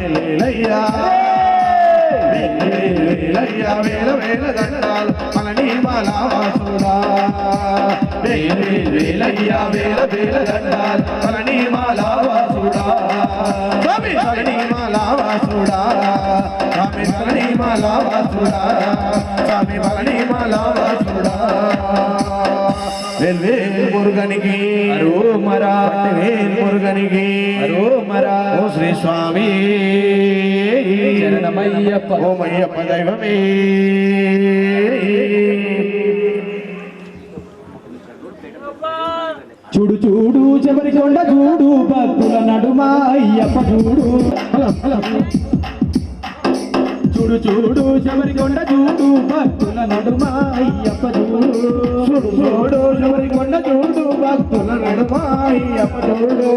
వేలయ్యా వేల వేల దండాలు పళని మాలావాసుడా వేలయ్యా వేల వేల దండాలు పళని మాలావాసుడా స్వామి పళని మాలావాసుడా స్వామి పళని మాలావాసుడా స్వామి పళని మాలావాసుడా వేల్ మురుగనికి అరోమరా వేల్ మురుగనికి అరోమరా ఓ శ్రీ స్వామి శరణమయ్యప్ప ఓమయ్యప్ప దైవమే చూడు చూడు చెమరికొండ చూడు భక్తుల నడుమ అయ్యప్ప చూడు చూడు చూడు చెమరికొండ చూడు భక్తుల నడుమ అయ్యప్ప చూడు చూడు చూడు చెమరికొండ చూడు భక్తుల నడుమ అయ్యప్ప చూడు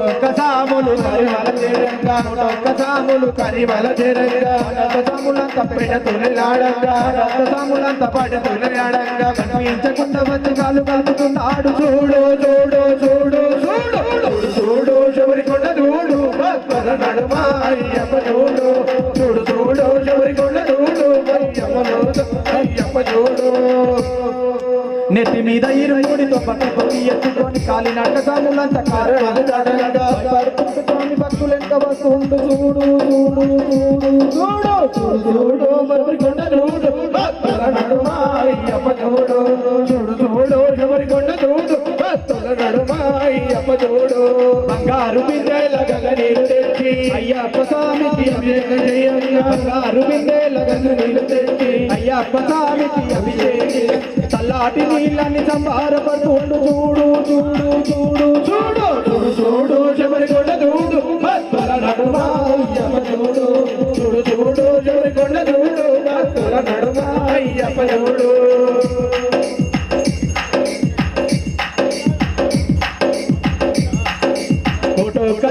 ఒక్క సాములు కరిమల చేరంగా ఒక్క సాములు కరిమల చేరంగా రక్త సాములంత పెడ తొలిలాడంగా రక్త సాములంత పడ తొలిలాడంగా కనిపించకుండా వచ్చి కాలు కలుపుతున్నాడు చూడు చూడు చూడు చూడు చూడు చెమరికొండ చూడు భక్తుల నడుమ అయ్యప్ప చూడు చూడు చూడు చెమరికొండ చూడు అయ్యప్ప చూడు నెత్తి మీద ఇరుముడితో పట్టుకొని ఎత్తుకొని కాలి నడకములంత కారణి భక్తులు ఎంత వస్తుండు చూడు చూడు చూడు చూడు చూడు చెమరికొండ చూడు భక్తుల నడుమ అయ్యప్ప చూడు చూడు చూడు చెమరికొండ చూడు భక్తుల నడుమ అయ్యప్ప చూడు బంగారు బిందెల గగనీరు తెచ్చి అయ్యప్ప స్వామికి అభిషేకం చేయంగా బంగారు బిందెల గగనీరు తెచ్చి అయ్యప్ప స్వామికి అభిషేకం చల్లాటి నీళ్ళని సంబారపడుతుండు చూడు చూడు చూడు చూడు చూడు చూడు చెమరికొండ చూడు భక్తుల నడుమ అయ్యప్ప చూడు చూడు చూడు చెమరికొండ చూడు భక్తుల నడుమ అయ్యప్ప చూడు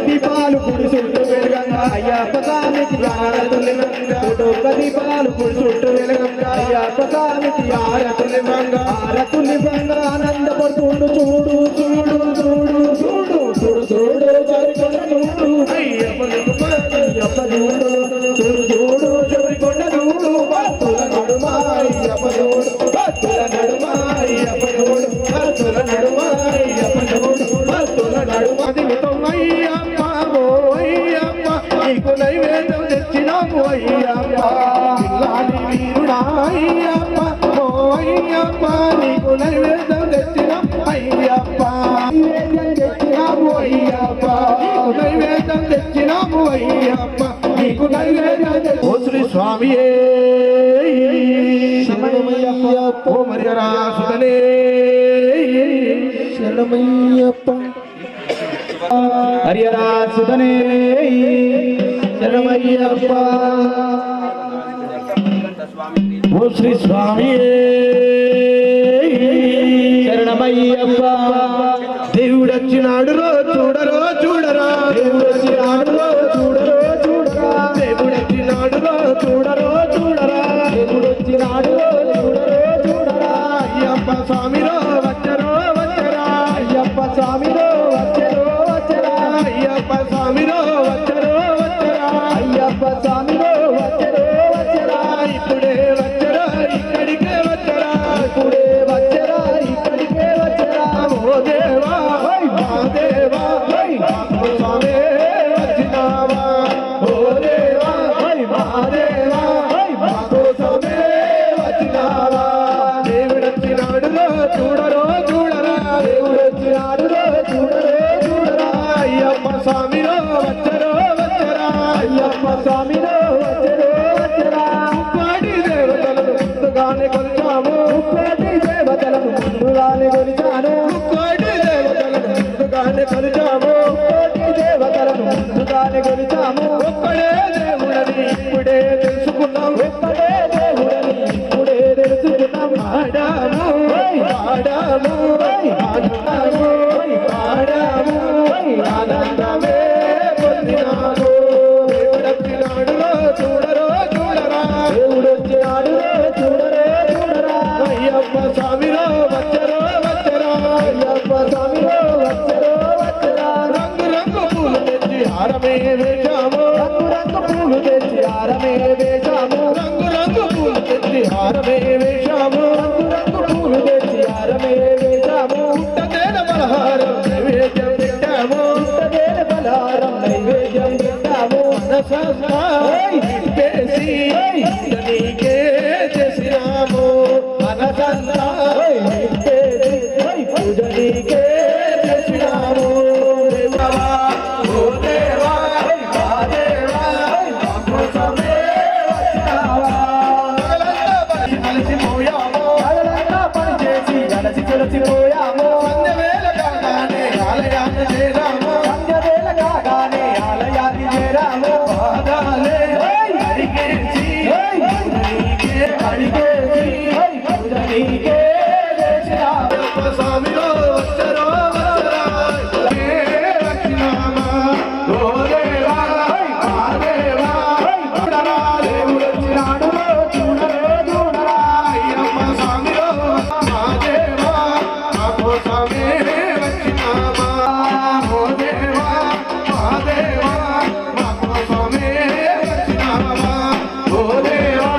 దీపాలు గుడి చుట్టూ వెలగంగా అయ్యప్ప స్వామికి ఆరతులివంగా దీపాలు గుడి చుట్టూ వెలగంగా అయ్యప్ప స్వామికి ఆరతులివంగా ఆనందపడుతుండు చూడు చూడు చూడు చూడు చూడు చూడు చెమరికొండ చూడు అయ్యప్ప చూడు చూడు చూడు చెమరికొండ చూడు భక్తుల నడుమ అయ్యప్ప చూడు భక్తుల నడుమ అయ్యప్ప చూడు భక్తుల నడుమ అయ్యప్ప చూడు భక్తుల నడుమ అయ్యప్ప ఓయ్యప్ప నీకు నైవేద్యం తెచ్చినాము అయ్యప్ప పిల్లాడి వీరుడా అయ్యప్ప ఓయ్యప్ప నీకు నైవేద్యం తెచ్చినాం అయ్యప్ప నైవేద్యం తెచ్చినాము అయ్యప్ప నైవేద్యం తెచ్చినాము అయ్యప్ప నీకు నైవేద్యం ఓ శ్రీ స్వామియే శరణమయ్యప్ప ఓ మరియరా సుతనే శరణమయ్యప్ప హరియరా సుధనే శరణమయ్యప్ప ఓ శ్రీ స్వామి శరణమయ్యప్ప దేవుడొచ్చినాడు రో చూడరో చూడరా దేవుడొచ్చినాడు రో చూడరో చూడరా దేవుడొచ్చినాడు రో చూడరో చూడరా దేవుడొచ్చినాడు రో చూడరో చూడరా అయ్యప్ప స్వామిరో వచ్చరో వచ్చరా అయ్యప్ప స్వామిరో వచ్చరో వచ్చరా అయ్యప్ప స్వామిరో వచ్చరో వచ్చరా అయ్యప్ప స్వామిరో వచ్చరో వచ్చరా ఇప్పుడే వచ్చరా ఇక్కడికే వచ్చరా ఇప్పుడే వచ్చరా ఇక్కడికే వచ్చరా ఓ దేవా మా దేవా స్వామి వచ్చినావా ఓ దేవా మా దేవా మాతో స్వామి వచ్చినావా దేవుడొచ్చినాడు చూడరో చూడరా దేవుడొచ్చినాడు చూడరో చూడరా అయ్యప్ప స్వామిలో వచ్చరో వచ్చరా అయ్యప్ప స్వామిలో వచ్చరో వచ్చరా పాటి దేవతలను ముందుగానే కొలిచాము పాటి దేవతలను ముందుగానే కొలిచాను పాటి దేవతలను ముందుగానే కొలిచాము పాటి దేవతలను ముందుగానే కొలిచాము ఒక్కడే దేవుడని ఇప్పుడే తెలుసుకున్నాం ఒక్కడే దేవుడని ఇప్పుడే తెలుసుకున్నాం ఆడాము ఆడాము ఆడాము ఆడాము ఆనందమే పొందినాము దేవుడొచ్చినాడు చూడరో చూడరా దేవుడొచ్చినాడు చూడరో చూడరా అయ్యప్ప స్వామిలో వచ్చరో వచ్చరా అయ్యప్ప స్వామిలో వచ్చరో వచ్చరా రంగు రంగు పూలు తెచ్చి హారమే వేశాము రంగు రంగు పూలు తెచ్చి హారమే వేశాము రంగు రంగు పూలు తెచ్చి హారమే వేశాము రంగు రంగు పూలు తెచ్చి హారమే వేశాము పుట్టదేన బలహారం నైవేద్యం పెట్టాము పుట్టదేన బలారం నైవేద్యం పెట్టాము మనసంతా నింపేసి నీకే చేసినాము మనసంతా నింపేసి పూజ నీకే చేసినాము దేవా ఓ దేవా మా దేవా మా కోసమే వచ్చినావా పగలంతా పని కలిసిపోయాము పగలంతా పని చేసి అలసి చెలసిపోయాము సంధ్య వేళ కాగానే ఆలయాన్ని చేరాము సంధ్య వేళ కాగానే ఆలయాన్ని చేరాము పాదాలే అడిగేసి నీకే అడిగేసి పూజ నీకే చేసినాము స్వామిలో వచ్చరో వచ్చరా వచ్చినామా ఓ దేవా మా దేవా చూడరా దేవుడు వచ్చినాడు చూడరే చూడరా అయ్యమ్మ స్వామిలో మా దేవా మా కోసమే వచ్చినామా ఓ దేవా మా దేవా మా కోసమే వచ్చినామా ఓ దేవా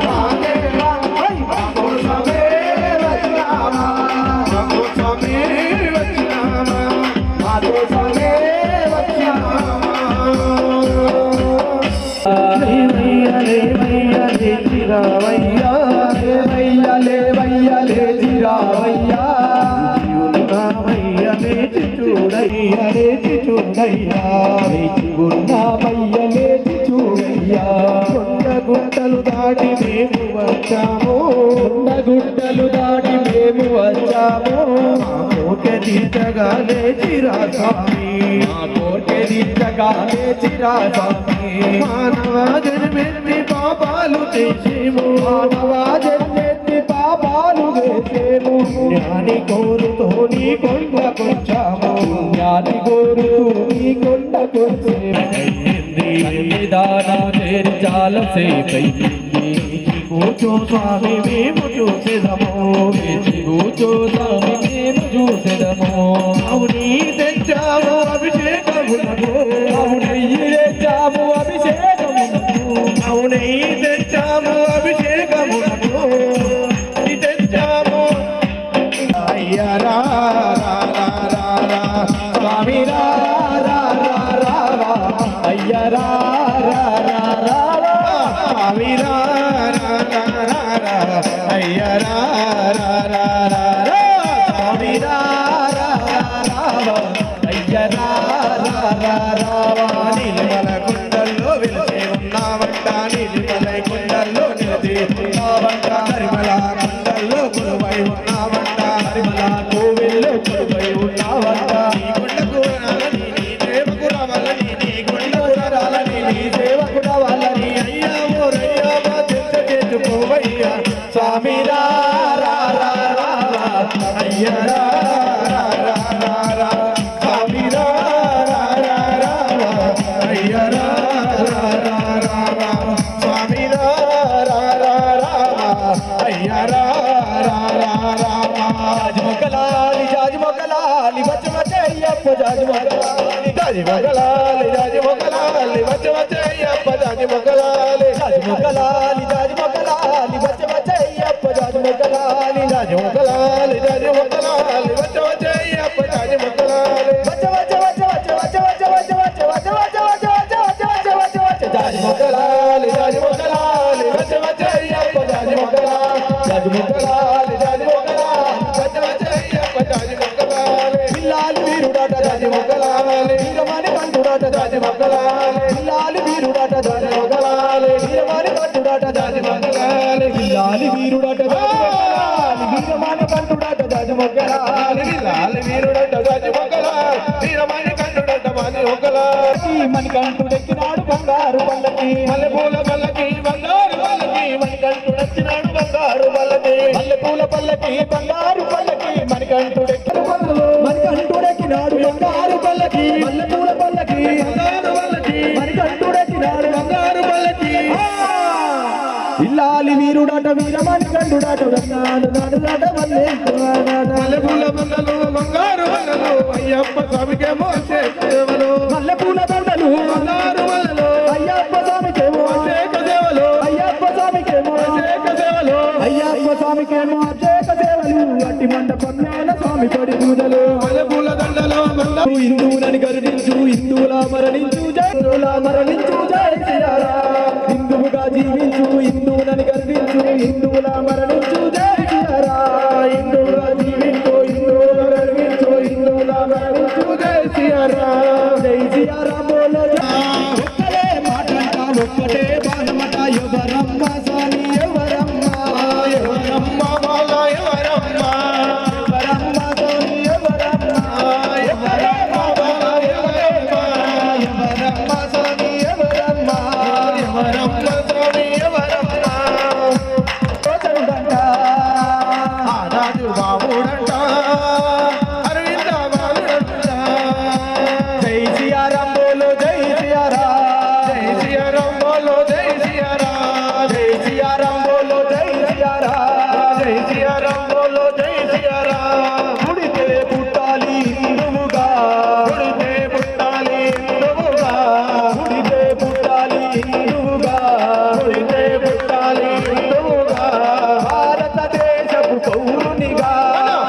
మా దేవా మా కోసమే వచ్చినామా మా కోసమే వచ్చినామా మా కోసమే వచ్చినామా రావయ్యా లేవయ్యా లేవయ్యా లేచిరావయ్యా రావయ్య లేచి చూడయ్యా లేచి చూడయ్యా లేచి ఉన్నామయ్య లేచి చూడయ్యా కొండ గుట్టలు దాటి మేము వచ్చాము గుట్టలు దాటి మేము వచ్చాము మా కోట తీర్చగా లేచిరా స్వామి మా కోటె దిద్దగా లేచిరా స్వామి మానవ జన్మెత్తి పాపాలు చేసేము మానవ జన్మెత్తి పాపాలు వేసేము జ్ఞాని కోరుతో నీ కొండకొచ్చాము జ్ఞాని కోరుతూ నీ కొండకొచ్చేము దానం చేరి చాలా సేపయింది కూర్చో స్వామి మేము చూసేదము కూర్చో స్వామి మేము చూసేదము అవునీ తెచ్చాము అభిషేకములకు అవునయ్యి తెచ్చాము అభిషేకమునకు అవునై తెచ్చాము అభిషేకములకు ఇది తెచ్చాము అయ్యరా స్వామి రా రా రా రావా అయ్య రా రా రా రావా స్వామి అయ్యరా స్వామి రా రా రా రావా అయ్య రా రా రా రావా నీలిమల కుండల్లో వెలిసి ఉన్నామంట నీలిమల కుండల్లో నిలిచి ఉన్నామంట హరిమల కుండల్లో గురువై ఉన్నామంట పరిమళ కోవిల్లో కొడుకై ఉన్నావంట నీ కొండకు రాలని నీ దేవకు రావాలని నీ కొండకు రాలని నీ సేవకుడ వాళ్ళని అయ్యా ఓరయ్యా మా చెంత చేసుకోవయ్యా స్వామి రా రా రా రావా అయ్యరా స్వామి అయ్యరా స్వామి అయ్యరా జాజిమొక్కలాలి జాజిమొక్కలాలి వచ్చ వచ్చయ్యప్ప జాజిమొక్కలాలి జాజిమొక్కలాలి జాజిమొక్కలాలి వచ్చ వచ్చయ్యప్ప జాజిమొక్కలాలి జాజిమొక్కలాలి జాజిమొక్కలాలి వచ్చ వచ్చయ్యప్ప జాజిమొక్కలాలి జాజిమొక్కలాలి జాజిమొక్కలాలి వచ్చ వచ్చయ్యప్ప జాజిమొక్కలాలి వచ్చ వచ్చ వచ్చ వచ్చ వచ్చ వచ్చ వచ్చ వచ్చ వచ్చ వచ్చ వచ్చ వచ్చ వచ్చ వచ్చ వచ్చ జాజిమొక్కలాలి జాజిమొక్కలాలి వచ్చ వచ్చయ్యప్ప జాజిమొక్కలాలి జాజిమొక్కలాలి జాజిమొక్కలాలి వచ్చ వచ్చయ్యప్ప జాజిమొక్కలాలి పిల్లాలి వీరుడాట జాజిమొక్కలాలి వీరమణి కంటుడాట జాజిమొక్కలాలి పిల్లాలి వీరుడాట జాజిమొక్కలాలి వీరమణి కంటుడాట జాజిమొక్కలాలి పిల్లాలి వీరుడాట వీరమణి కంటుడాట జాజిమొక్కలాలి లాలి వీరుడంట జాజిమొక్కలాలి వీరమణి కంఠుడంట మాజిమొక్కలాలి మణికంఠుడెక్కినాడు బంగారు పల్లకి మల్లెపూల పల్లకి బంగారు పల్లకి మణికంఠుడొచ్చినాడు బంగారు పల్లకి మల్లెపూల పల్లకి బంగారు పల్లకి మణికంఠుడెక్కినాడు బంగారు పల్లకి మల్లెపూల పల్లకి బంగారు పల్లకి మణికంఠుడెక్కినాడు బంగారు పల్లకి ఇల్లాలి వీరుడాట వీరమణి కంఠుడాట నాడు నాడు నాట మల్లెపూల బండలు బంగారు బండలు అయ్యప్ప స్వామికేమో చేసేవలు మల్లెపూల దండలు బంగారు మరణించు జై సియారాం హిందువుగా జీవించు హిందువులని గర్వించు హిందువుల మరణించు జై సియారాం హిందువుగా జీవించు హిందువుల గర్వించు హిందువుల మరణించు జై సియారాం బోలో ఒక్కటే మాటంట ఒక్కటే బాణమట ఎవరమ్మ స్వామి ఎవరమ్మ ఎవరమ్మ బాల ఎవరమ్మ ఎవరమ్మ స్వామి ఎవరమ్మ ఎవరమ్మ బాల ఎవరమ్మ ఎవరమ్మ స్వామి ఎవరమ్మ ఎవరమ్మ స్వామి ఎవరమ్మ తోచరుడంట ఆనాడు బాబుడంట అరవింద బాలుడంట జై సియారాం బోలో జై సియారాం జై సియారాం బోలో జై సియారాం జై సియారాం బోలో జై సియారాం జై సియారాం బోలో జై సియారాం పుడితే పుట్టాలి హిందువుగా పుడితే పుట్టాలి హిందువుగా పుడితే పుట్టాలి హిందువుగా పుడితే పుట్టాలి హిందువుగా భారతదేశపు పౌరునిగా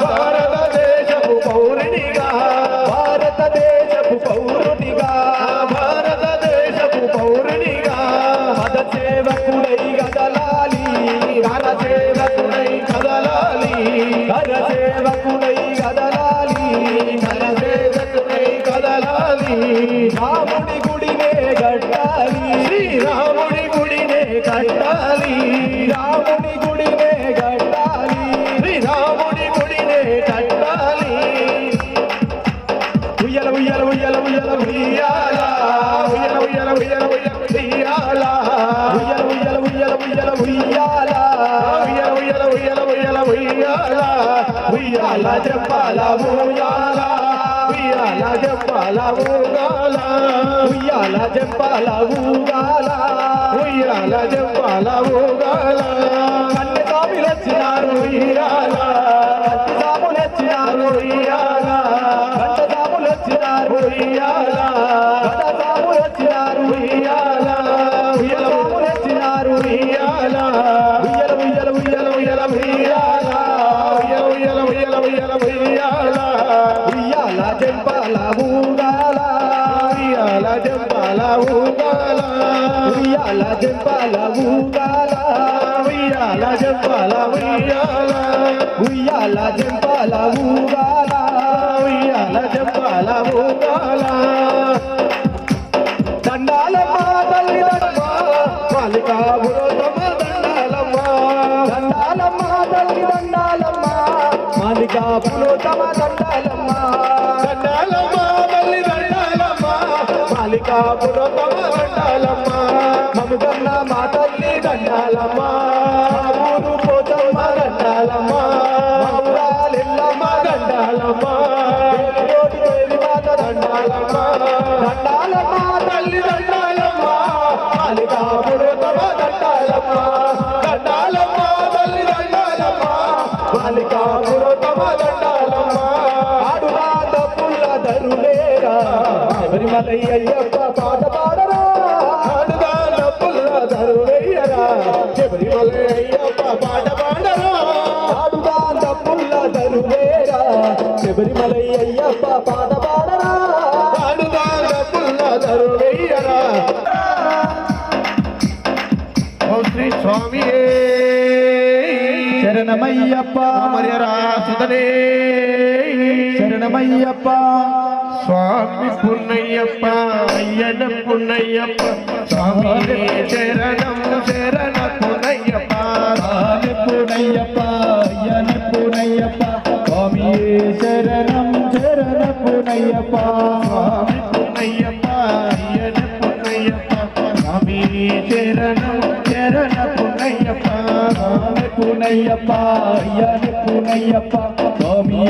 భారతదేశపు పౌరునిగా భారతదేశపు పౌరునిగా భారతదేశపు పౌరునిగా మత సేవకుడై కదలాలి ఘన సేవకుడై కదలాలి ఘన సేవకుడై కదలాలి ఘన సేవకుడై కదలాలి రాముడి గుడినే కట్టాలి శ్రీరాముడి గుడినే కట్టాలి రాముడి గుడినే కట్టాలి శ్రీరాముడి గుడినే కట్టాలి ఉయ్యల ఉయ్యల ఉయ్యల ఉయ్యల ఉయ్యాల ఉయ్యల ఉయ్యల ఉయ్యల ఉయ్యాల ఉయ్యల ఉయ్యల ఉయ్యల ఉయ్యల ఉయ్యాల ఉయ్యాల ఉయ్యల ఉయ్యల ఉయ్యాల ఉయ్యాల చెప్పాల ఊయాల ఉయ్యాల చెప్పాల ఊగాల ఉయ్యాల జంపాల ఊగాల ఉయ్యాల చెప్పాల ఊగాల కన్నె స్వామిలు వచ్చినారు ఉయ్యాల కత్తి సాములు వచ్చినారు ఉయ్యాల గంట సాములు వచ్చినారు ఉయ్యాల గంట సాములు వచ్చినారు ఉయ్యాల ఉయ్యల సాములు వచ్చినారు ఉయ్యాల ఉయ్యల ఉయ్యల ఉయ్యల ఉయ్యల ఉయ్యాల ఉయ్యాల ఉయ్యాల ఉయ్యాల ఉయ్యాల ఉయ్యాల జంపాల ఊగాల ఉయ్యాల చెప్పాల ఊగాల ఉయ్యాల జంపాల ఊగాల ఉయ్యాల చెప్పాల ఉయ్యాల ఉయ్యాల జంపాల ఊగాల ఉయ్యాల చెప్పాల ఊగాల దండాలమ్మ తల్లి దండమ్మ మాలికాపురతమ దండాలమ్మ దండాలమ్మ తల్లి దండాలమ్మ మాలికాపులో తమ దండాలమ్మ దండాలమ్మ తల్లి దండాలమ్మ మాలికాపురతమ దండాలమ్మ మముగన్న మా తల్లి దండాలమ్మ ఊరు పోతమ్మ దండాలమ్మ మమురాలెల్లమ్మ దండాలమ్మ దేవితోటి దేవి మాత దండాలమ్మ దండాలమ్మ తల్లి దండాలమ్మ మాలికాపులో తమ దండాలమ్మ దండాలమ్మ తల్లి దండాలమ్మ మాలికాపులో తమ దండాలమ్మ ఆడుగా తప్పుల దరులేరా శబరిమలై అయ్యప్ప పాట పాడరా ఆడుగా డప్పుల దరుడయ్యరా శబరిమల అయ్యప్ప పాట పాడరా ఆడుగా తప్పుల దరులేరా శబరిమలై అయ్యప్ప పాట పాడరా ఆడుగా డప్పుల దరుడయ్యరా ఓ శ్రీ స్వామి శరణమయ్యప్ప మరియరా సుధనే శరణమయ్యప్ప స్వామి పున్నయ్యప్ప అయ్యన పున్నయ్యప్ప స్వామి శరణం శరణ పున్నయ్యప్ప స్వామి పునయ్యప్ప అయ్యన పునయ్యప్ప స్వామి శరణం శరణ పునయ్యప్ప స్వామి పున్నయ్యప్ప అయ్యన పున్నయ్యప్ప స్వామి శరణం శరణ పున్నయ్యప్ప స్వామి పునయ్యప్ప అయ్యన పునయ్యప్ప స్వామి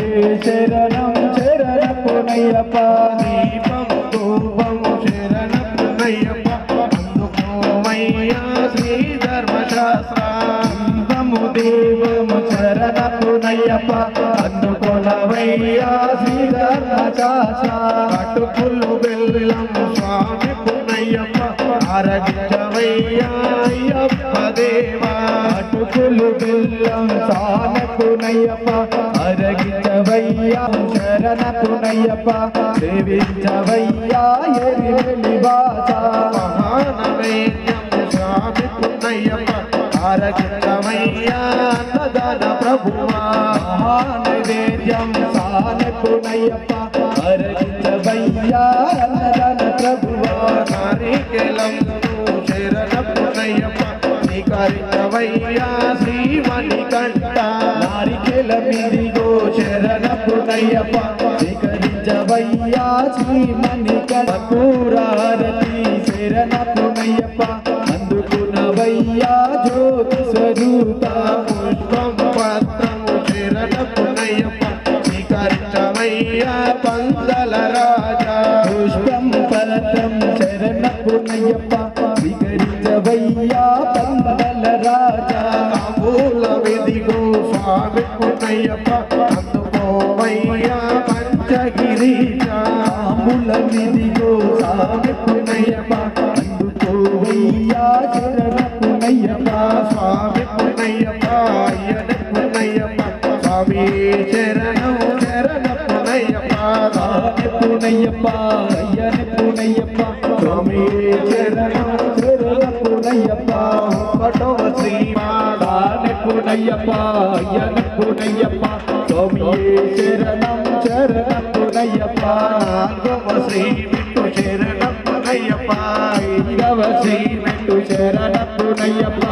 శరణం శరణ పునయ్యప్ప దీపం ధూపం శరణ పున్నయ్యప్ప అందుకోమయ్యా శ్రీ ధర్మశాస్త్ర దేవము దేవము శరణ పునయ్యప్ప అందుకొనవయ్యా శ్రీధర్మ శాస్త్ర కటుకులు బెల్లం స్వామి పున్నయ్యప్ప పునయ్యప్ప ఆరగించవయ్యా అయ్యప్ప దేవా అటుకులు బెల్లం సానకునయ్యప్ప అరగించవయ్యా శరణ పునయ్యప్ప సేవించవయ్యా ఎరివెలి వాస మహానవేద్యం స్వామి పునయ్యప్ప ఆరగించవయ్యా అన్నదాన ప్రభువా మహానైవేద్యం సానకునయ్యప్ప అరగించవయ్యా అన్నదాన ప్రభువా నారికేలం శరణ పునయ్యప్ప స్వీకరించవయ్యా శ్రీమణి కంట నారికెల మీదిగో శరణ పునయ్యప్ప స్వీకరించవయ్యా శ్రీమణి కర్పూరారతి శరణ పునయ్యప్ప అందుకునవయ్యా జ్యోతి స్వరూప పుష్పం పత్రము శరణ పునయ్యప్ప స్వీకరించవయ్యా పందల రాజా పుష్పం పత్రం శరణ పునయ్యప్ప స్వీకరించవయ్యా పందల రాజా తాంబూల విధిగో స్వామి పునయ్యప్ప అందుకోవయ్యా పంచగిరీశ తాంబూల విధిగో స్వామి పునయ్యప్ప అందుకోవయ్యా శరణ పునయ్యప్ప స్వామి పునయ్యప్ప అయ్యన పునయ్యప్ప స్వామి శరణం శరణ పునయ్యప్ప స్వామి పునయ్యప్ప అయ్యని పునయ్యప్ప స్వామి శరణం శరణ పునయ్యప్ప పటవ శ్రీమాదాని పునయ్యప్ప అయ్యని పునయ్యప్ప స్వామి శరణం శరణ పునయ్యప్ప నాగవ శ్రీ విష్ణు శరణ పునయ్యప్ప ఐదవ శ్రీ మెట్టు శరణ పునయ్యప్ప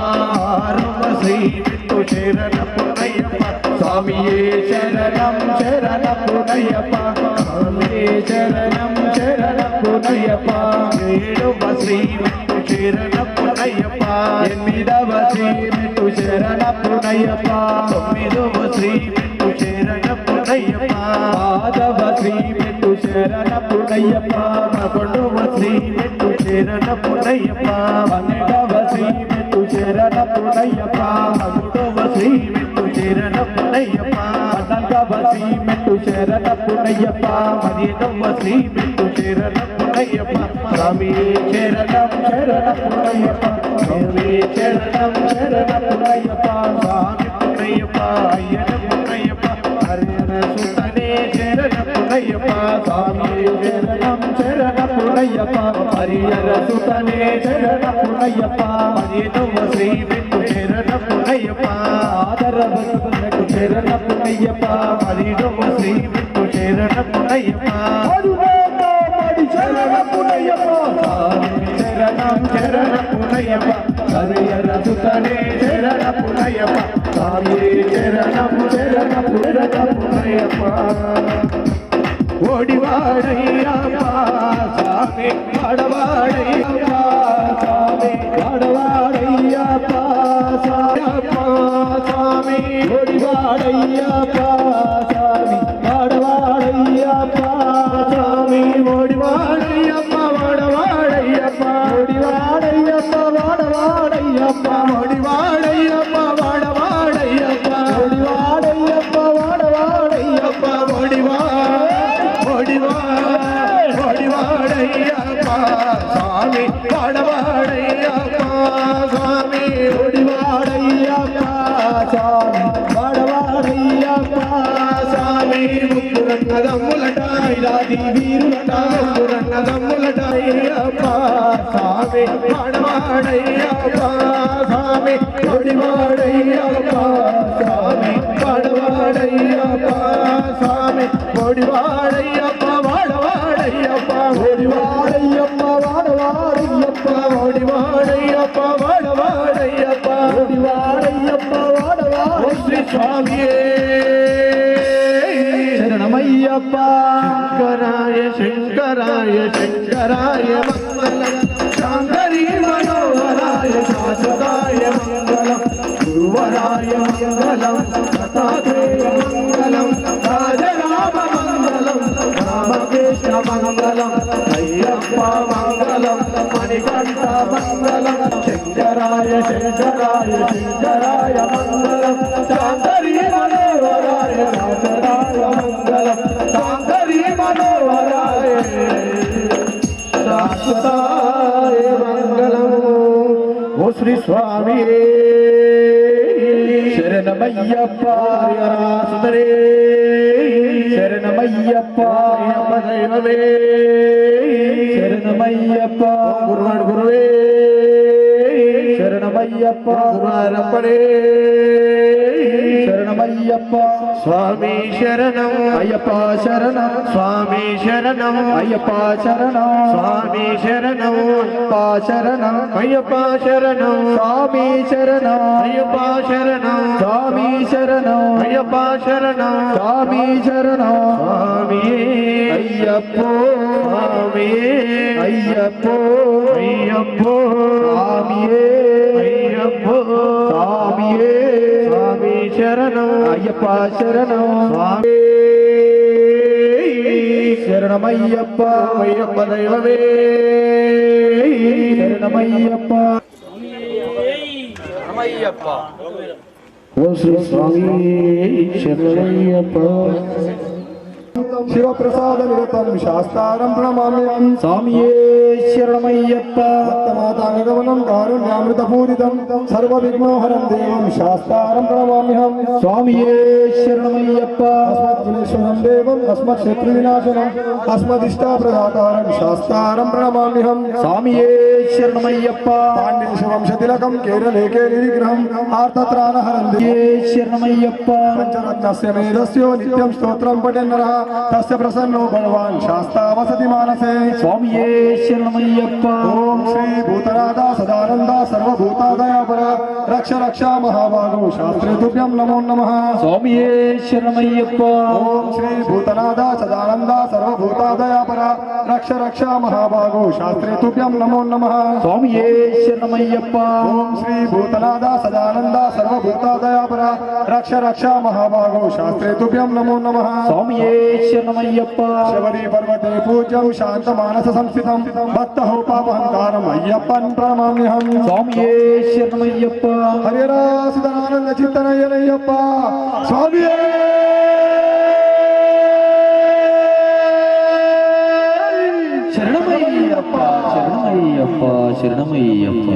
ఆరవ శ్రీ విష్ణు శరణ పునయ్యప్ప స్వామియే శరణం శరణ పునయ్యప్ప స్వామియే శరణం శరణ పునయ్యప్ప ఏడవ శ్రీ విష్ణు శరణ పునయ్యప్ప ఎనిమిదవ శ్రీ మెట్టు శరణ పునయ్యప్ప తొమ్మిదవ శ్రీ విష్ణు శరణ పునయ్యప్ప పాదవ శ్రీ మెట్టు శరణ పునయ్యప్ప పదకొండవ శ్రీ విష్ణు శరణ పునయ్యప్ప పన్నెండవ శ్రీ మెట్టు శరణ పునయ్యప్ప పదకొండవ శ్రీ విష్ణు శరణ పునయ్యప్ప పద్నాలుగవ శ్రీ మెట్టు శరణ పునయ్యప్ప పదిహేనవ శ్రీ విష్ణు శరణ పునయ్యప్ప స్వామి శరణం శరణ పునయ్యప్ప స్వామి శరణం శరణ పునయ్యప్ప స్వామి పునయ్యప్ప అయ్యన పునయ్యప్ప హరిహర సుతనే శరణ పునయ్యప్ప స్వామి శరణం శరణ పునయ్యప్ప హరిహర సుతనే శరణ పునయ్యప్ప పదిహేనవ శ్రీ విష్ణు శరణ పునయ్యప్ప ఆదరవకు శరణ పునయ్యప్ప పదిహేనవ శ్రీ విష్ణు శరణ పునయ్యప్ప శరణ పునయ్యప్ప స్వామి శరణం శరణ పునయ్యప్ప హరిహర సుతనే శరణ పునయ్యప్ప స్వామి శరణం శరణ పునయ్యప్ప ఓడివాడయ్యప్ప స్వామి వాడవాడయ్యప్ప స్వామి వాడవాడయ్యప్ప స్వామి ఓడివాడయ్యప్ప స్వామి వాడవాడయ్యప్ప స్వామి ఓడివాడయ్యప్ప వాడవాడయ్యప్ప ఓడివాడయ్యప్ప వాడవాడయ్యప్ప ఓడివాడయ్యప్ప వాడవాడయ్యప్ప ఓడివాడయ్యప్ప వాడవాడయ్యప్ప ఓడివాడయ్యప్ప స్వామి వాడవాడయ్యప్ప స్వామి ఓడివాడయ్యప్ప స్వామి వాడవాడయ్యప్ప స్వామి ముగ్గురన్నదమ్ములట ఐరాది వీరులట ముగ్గురన్నదమ్ములట అయ్యప్ప స్వామి వాడవాడయ్యప్ప స్వామి ఓడివాడయ్యప్ప స్వామి వాడవాడయ్యప్ప స్వామి ఓడివాడయ్యప్ప వాడవాడయ్యప్ప ఓడివాడయ్యప్ప వాడవాడయ్యప్ప ఓడివాడయ్యప్ప వాడవాడయ్యప్ప ఓడివాడయ్యప్ప వాడవాడ శ్రీ స్వామియే శరణమయ్యప్ప శంకరాయ శంకరాయ మంగళం శాంకరీ మనోహరాయ శాశ్వతాయ మంగళం గురువరాయ మంగళం దత్తాత్రేయ మంగళం రాజరామ మంగళం రామకృష్ణ మంగళం అయ్యప్ప మంగళం మణికంఠ మంగళం శంకరాయ శంకరాయ శంకరాయ మంగళం శాంకరీ మనోహరాయ శాశ్వతాయ మంగళం శాంకరీ మనోహరాయ శాశ్వతాయ ఓ శ్రీ స్వామి శరణమయ్యప్ప సుందరే శరణమయ్యప్ప దైవమే శరణమయ్యప్ప గురువే శరణమయ్యప్ప గురువారప్పడే శరణమయ్యప్ప స్వామి శరణం అయ్యప్ప శరణం స్వామి శరణం అయ్యప్ప శరణం స్వామి శరణం అయ్యప్ప శరణం అయ్యప్ప శరణం స్వామి శరణం అయ్యప్ప శరణం స్వామి శరణం అయ్యప్ప శరణం స్వామి శరణం స్వామి అయ్యప్పో స్వామి అయ్యప్పో అయ్యప్పో స్వామియే అయ్యప్పో స్వామియే స్వామి శరణం అయ్యప్ప శరణం స్వామి శరణమయ్యప్ప అయ్యప్ప దైవమే శరణమయ్యప్ప ఓ శ్రీ స్వామి శరణమయ్యప్ప శివప్రసాద నిరతం శాస్త్రం ప్రణమామ్యం స్వామియే శరణమయ్యప్ప మాతాంగమనం కారుణ్యామృతపూరితం సర్వ విఘ్నోహరం దేవం శాస్త్రం ప్రణమామ్యం స్వామియే శరణమయ్యప్ప అస్మద్గుణేశ్వరం దేవం అస్మత్ శత్రు వినాశనం అస్మదిష్టాప్రదాతారం శాస్త్రం ప్రణమామ్యం స్వామియే శరణమయ్యప్ప పాండేశ వంశతిలకం కేరళే కేలి విగ్రహం ఆర్తత్రాణహరం శరణమయ్యప్ప పంచరత్నస్య మేధస్యో నిత్యం స్తోత్రం పఠన్నరః తస్య ప్రసన్నో భగవాన్ శాస్తా వసతి మానసే స్వామియే శరణమయ్యప్ప ఓం శ్రీ భూతనాథ సదానంద సర్వభూతాదయాపర రక్ష రక్ష మహాభాగో శాస్త్రే తుభ్యం నమో నమః స్వామియే శరణమయ్యప్ప ఓం శ్రీ భూతనాథ సదానంద సర్వభూతాదయాపర రక్ష రక్ష మహాభాగో శాస్త్రే తుభ్యం నమో నమః స్వామియే శరణమయ్యప్ప ఓం శ్రీ భూతనాథ సదానంద సర్వభూతాదయాపర రక్ష రక్ష మహాభాగో శాస్త్రే తుభ్యం నమో నమః స్వామియే శరణమయ్యప్ప శబరి పర్వతే పూజ్యం శాంత మానస సంస్థితం భక్త హో పాపహంతారం అయ్యప్పన్ ప్రణమామ్యహం స్వామియే శరణమయ్యప్ప హరిరాసుదానంద చిత్తనయ్యనయ్యప్ప స్వామియే శరణమయ్యప్ప శరణమయ్యప్ప శరణమయ్యప్ప